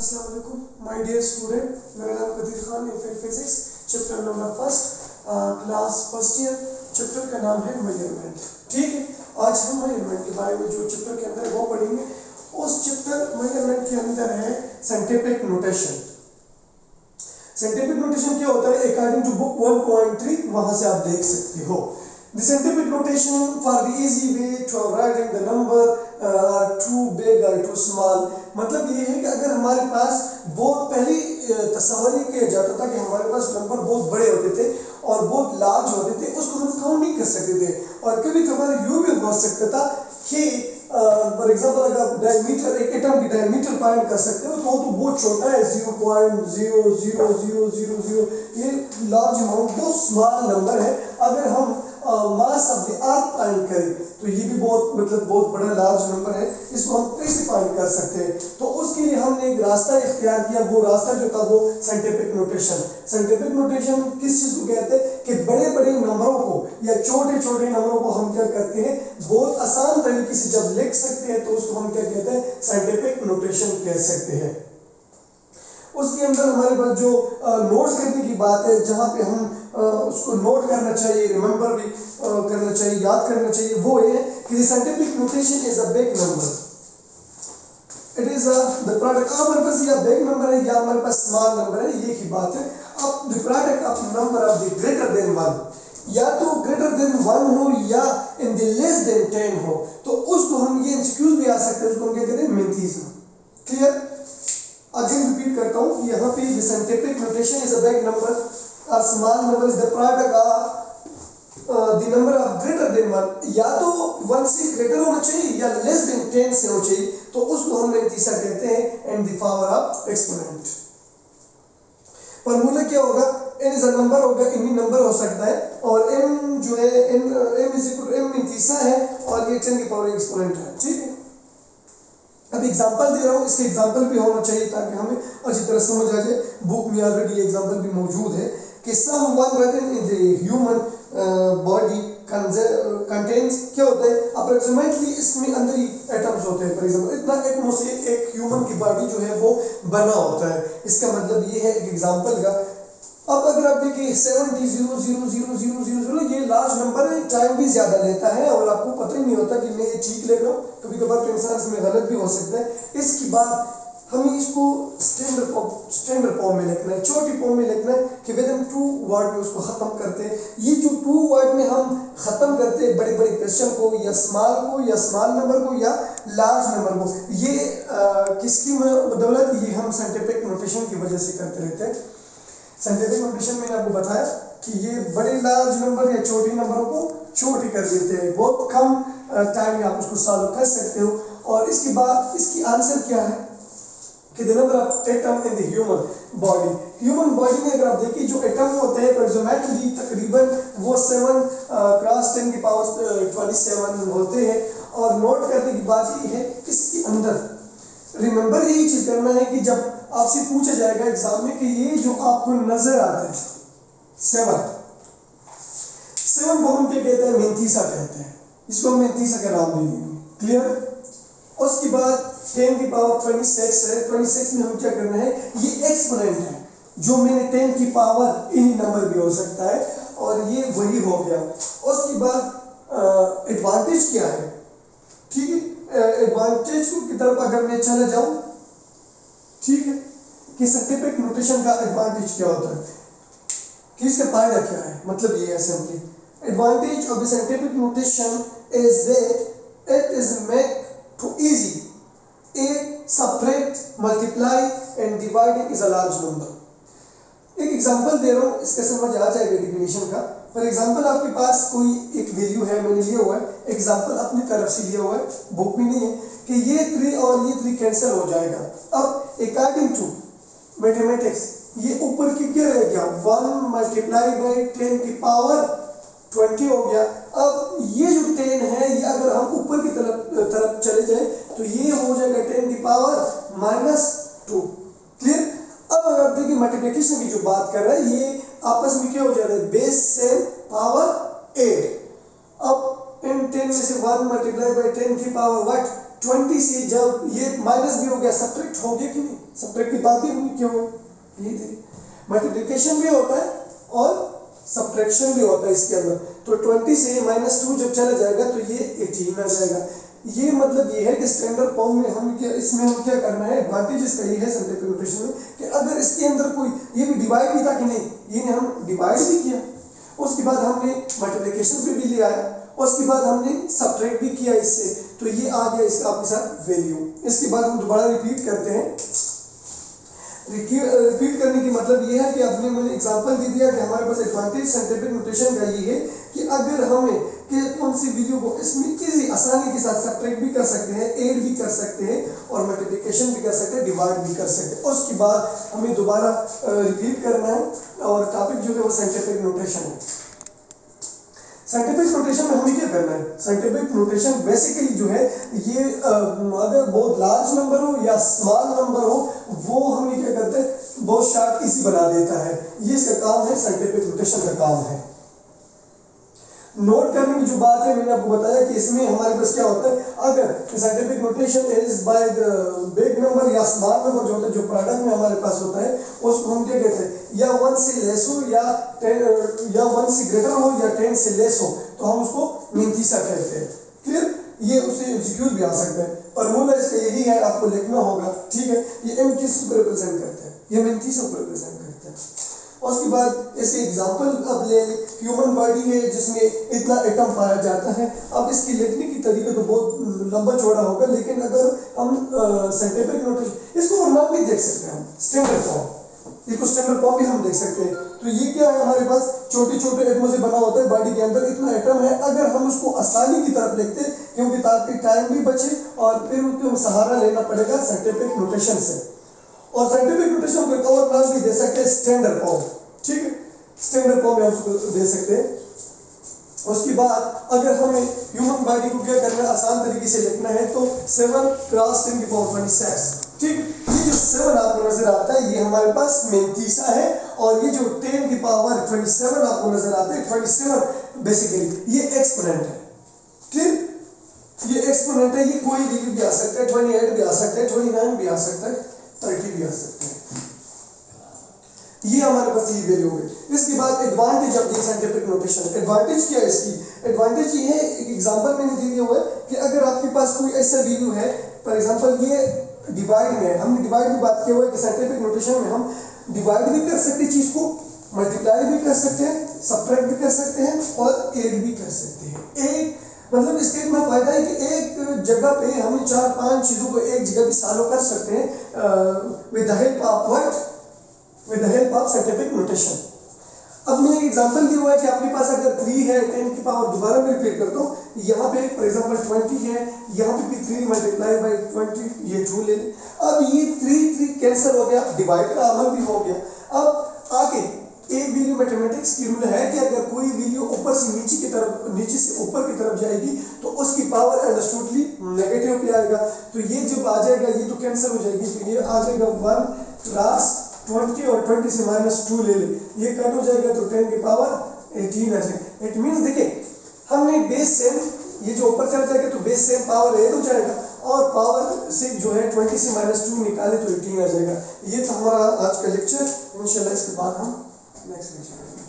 अस्सलाम वालेकुम my dear student, मेरा नाम कदीर खान है। Physics chapter number first, class first year. Chapter का नाम है मेजरमेंट। ठीक है, आज हम मेजरमेंट के बारे में जो चैप्टर के अंदर वो पढ़ेंगे। उस चैप्टर मेजरमेंट के अंदर है साइंटिफिक नोटेशन। साइंटिफिक नोटेशन क्या होता है? अकॉर्डिंग टू बुक 1.3 वहां से आप देख सकते हो। The scientific notation for the easy way to writing the number are too big or too small। मतलब ये है कि अगर हमारे पास बहुत पहले तस्वीर किया जाता था कि हमारे पास नंबर बहुत बड़े होते थे और बहुत लार्ज होते थे, उसको हम काउंट नहीं कर सकते थे। और कभी कभार यूं भी हो सकता था कि फॉर एग्जांपल अगर आप डायमीटर, एक एटम की डायमीटर फाइंड कर सकते हो तो बहुत छोटा है, 0.00000। ये लार्ज अमाउंट, बहुत स्मॉल नंबर है। अगर हम mass of the earth find करें तो ये भी बहुत बड़ा लार्ज नंबर है। इसको हम कैसे फाइंड कर सकते हैं? तो उसके लिए हमने एक रास्ता इख्तियार किया। वो रास्ता जो था वो साइंटिफिक नोटेशन। साइंटिफिक नोटेशन किस चीज को कहते हैं कि बड़े बड़े नंबरों को या छोटे छोटे नंबरों को हम क्या करते हैं, बहुत आसान तरीके से जब लिख सकते हैं तो उसको हम क्या कहते हैं, साइंटिफिक नोटेशन कह सकते हैं। उसके अंदर हमारे पास जो नोट्स करने की बात है, जहाँ पे हम उसको नोट करना चाहिए, रिमेंबर भी करना चाहिए, याद करना चाहिए, वो ये कि scientific notation is a big number. It is the product. हमारे पास या बिग नंबर है या हमारे पास स्मॉल नंबर है, ये की बात है। अब the product of number of the greater than 1, या तो ग्रेटर देन 1 हो या इन द लेस देन 10 हो, तो उसको हम ये एक्सक्यूज भी आ सकते हैं, उसको हम क्या कहते हैं, मिंतीसा। क्लियर? अगेन रिपीट करता हूँ, यहाँ पे the scientific notation is a big number, a small number is the product of the number of greater than 1। या तो 1 से ग्रेटर होना चाहिए या लेस देन 10 से होना चाहिए, तो उसको हम तीसरा कहते हैं and the power of exponent. Formula क्या होगा? n इज अ नंबर होगा, एनी नंबर हो सकता है, और m जो है m is equal to m तीसरा है और ये 10 की पावर एक्सपोनेंट है। ठीक है, अब एग्जांपल दे रहा हूँ, इसके एग्जांपल भी होना चाहिए ताकि हमें अच्छी तरह समझ आ जाए। बुक में ऑलरेडी एग्जांपल भी मौजूद है कि some one retain in the human body contains, क्या होता है, अप्रोक्सीमेटली इसमें अंदर ही एटम्स होते हैं। फॉर एग्जांपल इतना एटमो से एक ह्यूमन की बॉडी जो है वो बना होता है। इसका मतलब ये है एक एग्जांपल का। अब अगर आप देखिए 70,000,000 ये लार्ज नंबर है, टाइम भी ज्यादा लेता है और आपको पता ही नहीं होता कि मैं ये ठीक लिख रहा हूँ, कभी कभार इंसान इसमें गलत भी हो सकता है। इसके बाद हमें इसको स्टैंडर्ड फॉर्म में लिखना है, छोटी फॉर्म में लिखना है कि विद इन 2 वर्ड में उसको खत्म करते हैं। ये जो 2 वर्ड में हम खत्म करते हैं बड़े बड़े क्वेश्चन को, या स्मॉल नंबर को या लार्ज नंबर को, ये किसकी बदौलत? ये हम साइंटिफिक नोटेशन की वजह से करते रहते हैं। साइंटिफिक नोटेशन मैंने आपको बताया कि ये बड़े लार्ज नंबर या छोटे नंबरों को छोटे कर देते हैं, बहुत कम टाइम में आप उसको सॉल्व कर सकते हो। और इसके बाद इसकी आंसर क्या है कि the number of atom in the human body. Human body में अगर आप देखिए जो एटम होते हैं अप्रोक्सीमेटली तकरीबन वो 7 क्रॉस 10 की पावर 27 होते हैं। और नोट करने की बात ये है, इसके अंदर रिमेंबर यही चीज करना है कि जब आपसे पूछा जाएगा एग्जाम में कि ये जो आपको नजर आते हैं 7 को हम क्या कहते हैं, मिंतीसा कहते हैं। इसको हम मिंतीसा का नाम दे देंगे। क्लियर? उसके बाद 10 की पावर 26 है। 26 में हम क्या करना है, ये एक्सपोनेंट है, जो मैंने 10 की पावर इन्हीं नंबर भी हो सकता है, और ये वही हो गया। उसके बाद एडवांटेज क्या है? ठीक है, एडवांटेज की तरफ अगर मैं चला जाऊं, ठीक है, कि साइंटिफिक नोटेशन का एडवांटेज क्या होता है, कि इसका फायदा क्या है? मतलब ये है simply, advantage of the scientific notation is that it is make to easy a subtract, multiply and dividing is a large number. एक एग्जांपल दे रहा हूं, इसका समझ आ जाएगा डेफिनेशन का। फॉर एग्जांपल आपके पास कोई एक वैल्यू है, मैंने लिया हुआ है एग्जांपल अपनी तरफ से लिया हुआ है, बुक में नहीं है, कि ये 3 और ये 3 कैंसिल हो जाएगा। अब अकॉर्डिंग टू मैथमेटिक्स ये ऊपर की क्या रह गया, 1 मल्टीप्लाई बाई 10 की पावर 20 हो गया। अब ये जो 10 है, ये अगर हम ऊपर की तरफ चले जाए तो ये हो जाएगा 10 की पावर -2। क्लियर? अब अगर आप देखिए मल्टीप्लिकेशन की जो बात कर रहे हैं, ये आपस में क्या हो जाता है, बेस से पावर 8। अब इन 10 में से 1 मल्टीप्लाई बाई 10 की पावर व्हाट 20 से जब ये माइनस भी हो गया, सब्ट्रैक्ट हो गया कि नहीं, सब्ट्रैक्ट की बात ही हुई, क्यों? यही थी, मल्टीप्लिकेशन भी होता है और सब्ट्रैक्शन भी होता है इसके अंदर। तो 20 से -2 जब चला जाएगा तो ये 18 आ जाएगा। ये मतलब ये है कि स्टैंडर्ड फॉर्म में हम क्या, इसमें हम क्या करना है, एडवांटेज इसका ये है साइंटिफिक नोटेशन में कि अगर इसके अंदर कोई, ये भी डिवाइड भी था कि नहीं, ये हम डिवाइड भी किया, उसके बाद हमने मल्टीप्लिकेशन भी लिया है, उसके बाद हमने सब्ट्रैक्ट भी किया इससे, तो ये आ गया इसका आपके साथ वैल्यू। इसके बाद हम दोबारा रिपीट करते हैं। रिपीट करने की मतलब ये है कि आपने मैंने एग्जांपल दे दिया कि हमारे पास एडवांटेज साइंटिफिक नोटेशन का ये है कि अगर हमें कि कौन सी वैल्यू को इसमें इजी आसानी के साथ सब्ट्रैक्ट भी कर सकते हैं, ऐड भी कर सकते हैं और मल्टीप्लिकेशन भी कर सकते हैं, डिवाइड भी कर सकते हैं। उसके बाद हमें दोबारा रिपीट करना है और टॉपिक जो है वो साइंटिफिक नोटेशन है। साइंटिफिक नोटेशन में हमें क्या करना है, साइंटिफिक नोटेशन बेसिकली जो है ये अगर बहुत लार्ज नंबर हो या स्मॉल नंबर हो, वो हमें क्या करते हैं, बहुत शॉर्ट इजी बना देता है। ये इसका काम है, साइंटिफिक नोटेशन का काम है। नोट करने की जो बात है, मैंने आपको बताया कि इसमें हमारे पास क्या होता है, अगर scientific notation is by the big number या स्मॉल नंबर जो होता है, जो प्रोडक्ट में हमारे पास होता है, उसको हम क्या कहते हैं, या 1 से लेस हो या 1 से ग्रेटर हो या 10 से लेस हो, तो हम उसको मेंथीसा कहते हैं। क्लियर? ये उससे एग्जीक्यूट भी आ सकता है। फॉर्मूला इसका यही है, आपको लिखना होगा, ठीक है। ये एम किस को रिप्रेजेंट करते हैं, ये मेंथीसा को रिप्रेजेंट करते हैं। उसके बाद इसके एग्जांपल अब ले, ह्यूमन बॉडी है जिसमें इतना एटम पाया जाता है। अब इसकी लिखने की तरीका तो बहुत लंबा चौड़ा होगा, लेकिन अगर हम साइंटिफिक नोटेशन, इसको और नाम भी देख सकते हैं हम, स्टैंडर्ड फॉर्म, इसको स्टैंडर्ड फॉर्म भी हम देख सकते हैं। तो ये क्या है, हमारे पास छोटे छोटे एटमों से बना होता है, बॉडी के अंदर इतना एटम है। अगर हम उसको आसानी की तरफ लिखते हैं, क्योंकि ताकि टाइम भी बचे और फिर उसको सहारा लेना पड़ेगा साइंटिफिक नोटेशन से। और साइंटिफिक नोटेशन को कवर नाम भी दे सकते हैं, स्टैंडर्ड फॉर्म, ठीक है, स्टैंडर्ड फॉर्म में हम उसको दे सकते हैं। उसके बाद अगर हमें ह्यूमन बॉडी को क्या करना है, आसान तरीके से लिखना है, तो 7 क्रॉस 10 की पावर 26, ठीक। ये जो 7 आपको नजर आता है, ये हमारे पास मेंथीसा है, और ये जो 10 की पावर 27 आपको नजर आता है, 27 बेसिकली ये एक्सपोनेंट है, ठीक। ये एक्सपोनेंट है, ये कोई वैल्यू भी आ सकता है, 28 भी आ सकता है, 29 भी आ सकता है, 30 भी आ सकता है। ये हमारे पास ये वैल्यू है। इसके बाद advantage of the scientific notation. Advantage क्या है इसकी? एडवांटेज ये है, एक एग्जांपल मैंने दिया हुआ है कि अगर आपके पास कोई ऐसा वैल्यू है, फॉर एग्जांपल ये डिवाइड में, हमने डिवाइड की बात किया हुआ है कि साइंटिफिक नोटेशन में हम डिवाइड भी कर सकते हैं चीज को, मल्टीप्लाई भी कर सकते हैं, सब्ट्रैक्ट भी कर सकते हैं और ऐड भी कर सकते हैं। एक मतलब इसके इतना फायदा है कि एक जगह पे हम 4-5 चीजों को एक जगह भी सॉल्व कर सकते हैं with the help of what, with the help of scientific notation। अब मैंने एक एग्जांपल दिया हुआ है कि आपके पास अगर 3 है, 10 की पावर, दोबारा मैं रिपीट करता हूँ, यहाँ पे फॉर एग्जांपल 20 है, यहाँ पे भी 3 मल्टीप्लाई बाई 20, ये 2 ले लें। अब ये 3 कैंसिल हो गया, डिवाइड का अमल भी हो गया। अब आगे एक वैल्यू मैथमेटिक्स की रूल है कि अगर कोई वैल्यू ऊपर से नीचे की तरफ, नीचे से ऊपर की तरफ जाएगी तो उसकी पावर अंडरस्टूडली नेगेटिव पे आएगा। तो ये जब आ जाएगा, ये तो कैंसिल हो जाएगी, तो ये आ जाएगा 1 क्रॉस 20 और 20 से -2 ले ले, ये कट हो जाएगा तो 10 की पावर 18 आ जाएगा। इट मीन्स देखिए, हमने बेस सेम, ये जो ऊपर चला जाएगा तो बेस सेम पावर 8 हो जाएगा, और पावर से जो है 20 से -2 निकाले तो 18 आ जाएगा। ये था हमारा आज का लेक्चर। इंशाल्लाह इसके बाद हम नेक्स्ट लेक्चर